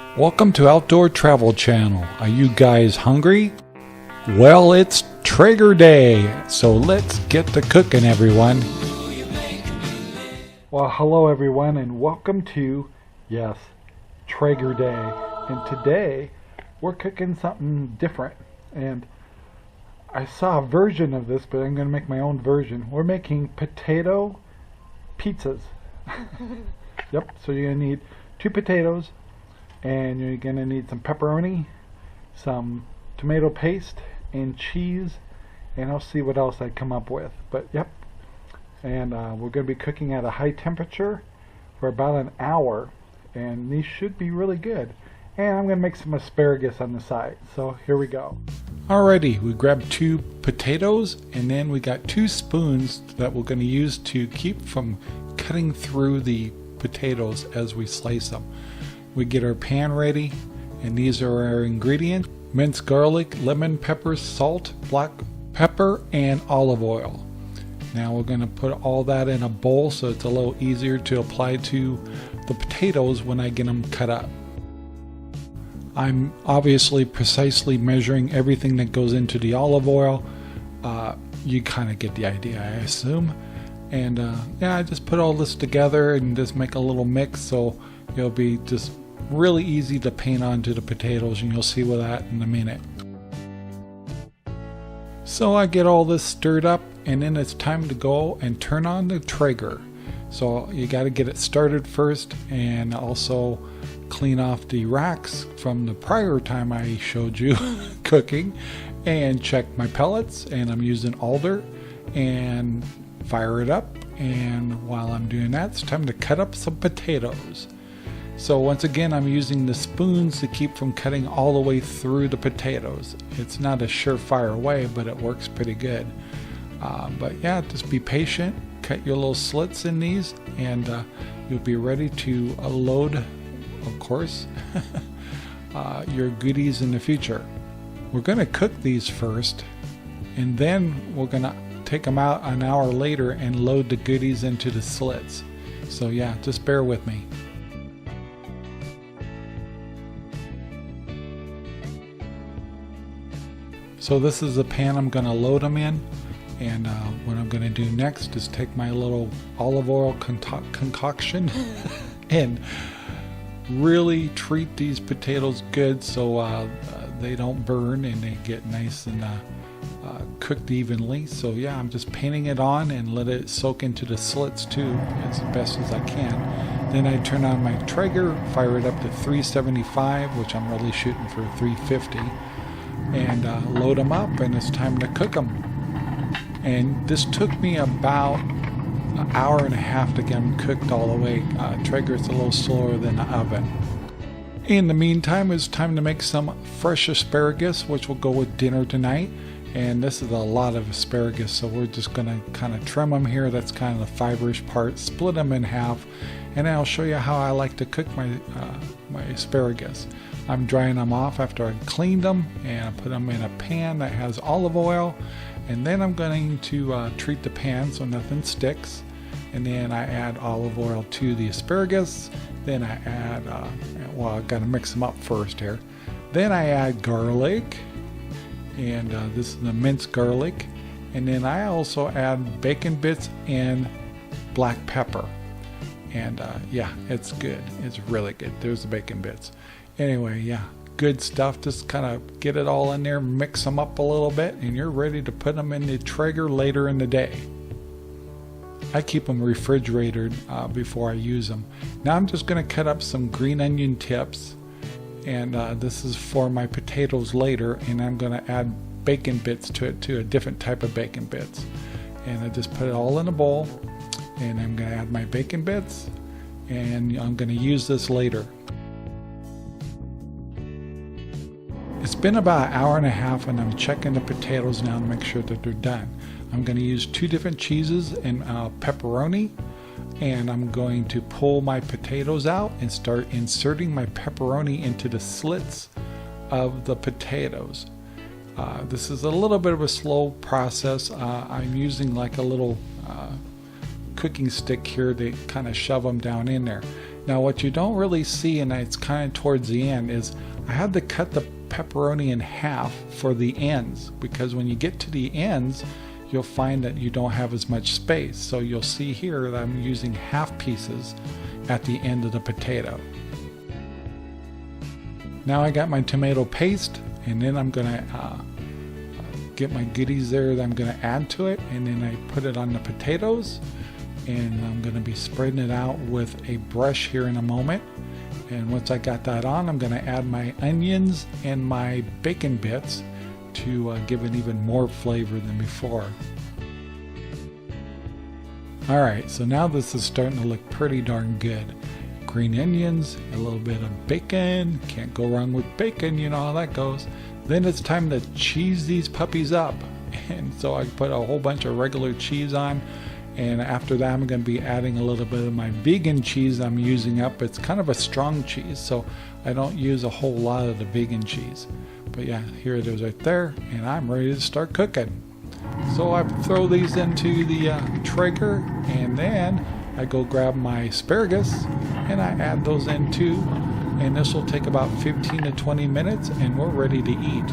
Welcome to Outdoor Travel Channel. Are you guys hungry? Well, it's Traeger Day, so let's get to cooking, everyone. Well, hello everyone, and welcome to, yes, Traeger Day. And today, we're cooking something different. And I saw a version of this, but I'm going to make my own version. We're making potato pizzas. Yep, so you're going to need 2 potatoes, and you're going to need some pepperoni, some tomato paste, and cheese, and I'll see what else I come up with. But yep, and we're going to be cooking at a high temperature for about an hour, and these should be really good. And I'm going to make some asparagus on the side, so here we go. Alrighty, we grabbed 2 potatoes, and then we got 2 spoons that we're going to use to keep from cutting through the potatoes as we slice them. We get our pan ready, and these are our ingredients: minced garlic, lemon pepper, salt, black pepper, and olive oil. Now we're going to put all that in a bowl so it's a little easier to apply to the potatoes when I get them cut up. I'm obviously precisely measuring everything that goes into the olive oil. You kind of get the idea, I assume. And yeah, I just put all this together and just make a little mix, so it'll be just really easy to paint onto the potatoes, and you'll see with that in a minute. So I get all this stirred up, and then it's time to go and turn on the Traeger. So you got to get it started first, and also clean off the racks from the prior time I showed you cooking, and check my pellets, and I'm using alder, and fire it up. And while I'm doing that, it's time to cut up some potatoes. So once again, I'm using the spoons to keep from cutting all the way through the potatoes. It's not a surefire way, but it works pretty good. But yeah, just be patient, cut your little slits in these, and you'll be ready to load, of course, your goodies in the future. We're going to cook these first, and then we're going to take them out an hour later and load the goodies into the slits. So yeah, just bear with me. So this is the pan I'm going to load them in, and what I'm going to do next is take my little olive oil concoction and really treat these potatoes good so they don't burn and they get nice and cooked evenly. So yeah, I'm just painting it on and let it soak into the slits too as best as I can. Then I turn on my Traeger, fire it up to 375, which I'm really shooting for 350, and load them up, and it's time to cook them. And this took me about an hour and a half to get them cooked all the way. Traeger's a little slower than the oven. In the meantime, it's time to make some fresh asparagus, which will go with dinner tonight. And this is a lot of asparagus, so we're just going to kind of trim them here. That's kind of the fiberish part, split them in half, and I'll show you how I like to cook my asparagus. I'm drying them off after I cleaned them, and I put them in a pan that has olive oil, and then I'm going to treat the pan so nothing sticks. And then I add olive oil to the asparagus. Then I add, well, I've got to mix them up first here. Then I add garlic, and this is the minced garlic. And then I also add bacon bits and black pepper. And yeah, it's good. It's really good. There's the bacon bits. Anyway, yeah, good stuff. Just kind of get it all in there, mix them up a little bit, and you're ready to put them in the Traeger later in the day. I keep them refrigerated before I use them. Now I'm just going to cut up some green onion tips, and this is for my potatoes later, and I'm going to add bacon bits to it too, a different type of bacon bits. And I just put it all in a bowl, and I'm going to add my bacon bits, and I'm going to use this later. It's been about an hour and a half, and I'm checking the potatoes now to make sure that they're done. I'm going to use 2 different cheeses and pepperoni, and I'm going to pull my potatoes out and start inserting my pepperoni into the slits of the potatoes. This is a little bit of a slow process. I'm using like a little cooking stick here to kind of shove them down in there. Now what you don't really see, and it's kind of towards the end, is I had to cut the pepperoni in half for the ends, because when you get to the ends you'll find that you don't have as much space. So you'll see here that I'm using half pieces at the end of the potato. Now I got my tomato paste, and then I'm gonna get my goodies there that I'm gonna add to it, and then I put it on the potatoes, and I'm gonna be spreading it out with a brush here in a moment. And once I got that on, I'm gonna add my onions and my bacon bits to give it even more flavor than before. Alright, so now this is starting to look pretty darn good. Green onions, a little bit of bacon, can't go wrong with bacon, you know how that goes. Then it's time to cheese these puppies up. And so I put a whole bunch of regular cheese on, and after that I'm going to be adding a little bit of my vegan cheese I'm using up. It's kind of a strong cheese, so I don't use a whole lot of the vegan cheese. But yeah, here it is right there, and I'm ready to start cooking. So I throw these into the Traeger, and then I go grab my asparagus and I add those in too, and this will take about 15 to 20 minutes and we're ready to eat.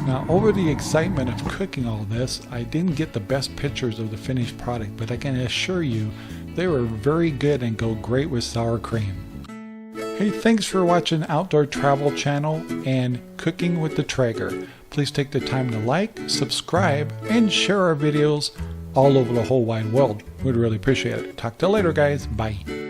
Now, over the excitement of cooking all this, I didn't get the best pictures of the finished product, but I can assure you they were very good and go great with sour cream. Hey, thanks for watching Outdoor Travel Channel and Cooking with the Traeger. Please take the time to like, subscribe, and share our videos all over the whole wide world. We'd really appreciate it. Talk to you later, guys. Bye.